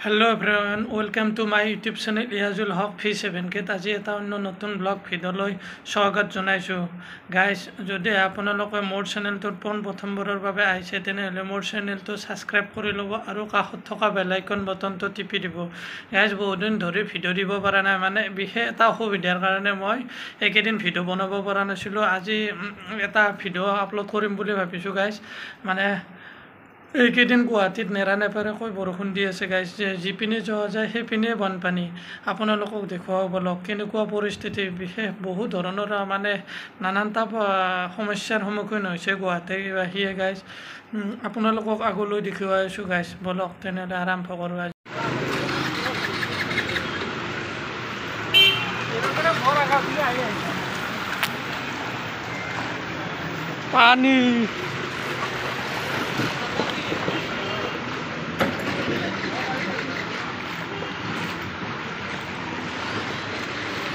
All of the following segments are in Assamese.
hello everyone welcome to my YouTube channel Riyajul Haque फी 7 के আজি এটা অন্য নতুন ব্লগ ভিডিঅ'লৈ স্বাগত জনাইছো গাইস যদি আপোনালোকে মোৰ চেনেলটোত প্ৰথমবাৰৰ বাবে আহিছে তেনেহলে মোৰ চেনেলটো সাবস্ক্ৰাইব কৰি ল'ব আৰু কাষত থকা বেল আইকন বটনটো টিপি দিব গাইস বহুত দিন ধৰি ভিডিঅ' দিব পৰা নাই মানে বিশেষ এটা অসুবিধাৰ কাৰণে মই একেদিন ভিডিঅ' বনাব পৰা নাছিলো আজি এটা ভিডিঅ' আপলোড কৰিম বুলি ভাবিছো গাইস মানে এইকেইদিন গুৱাহাটীত নেৰানেপেৰাকৈ বৰষুণ দি আছে গাইজ যিপিনে যোৱা যায় সেইপিনে বানপানী আপোনালোকক দেখুৱাব বলক কেনেকুৱা পৰিস্থিতি বিশেষ বহু ধৰণৰ মানে নানানটা সমস্যাৰ সন্মুখীন হৈছে গুৱাহাটীবাসীয়ে গাইজ আপোনালোকক আগলৈ দেখুৱাই আছোঁ গাইজ বলক তেনেহ'লে আৰম্ভ কৰোঁ আজি পানী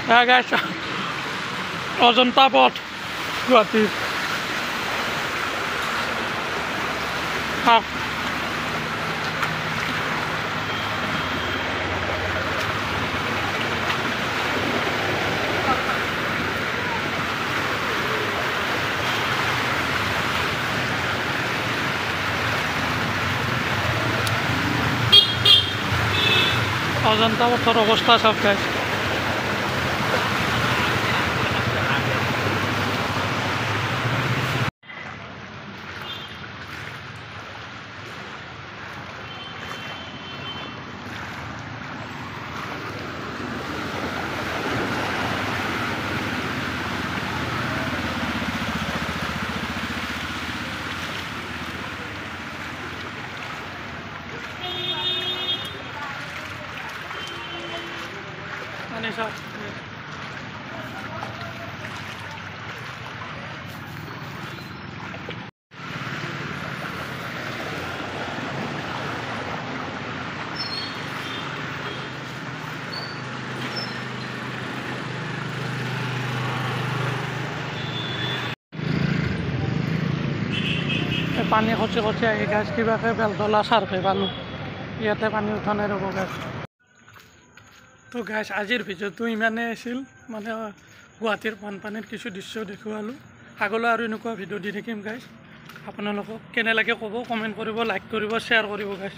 guys, অজন্তা পথ গুৱাহাটী অজন্তা পথৰ অৱস্থা চাওক গাইছ পানী খচি খচি আহি গাছ কিবাকে বেলতলা চাৰ্ভে পালোঁ ইয়াতে পানী উঠা নাই ৰ'ব গাছ তো গাছ আজিৰ ভিডিঅ'টো ইমানেই আছিল মানে গুৱাহাটীৰ বানপানীৰ কিছু দৃশ্য দেখুৱালোঁ আগলৈ আৰু এনেকুৱা ভিডিঅ' দি থাকিম গাইছ আপোনালোকক কেনে লাগে ক'ব কমেণ্ট কৰিব লাইক কৰিব শ্বেয়াৰ কৰিব গাইছ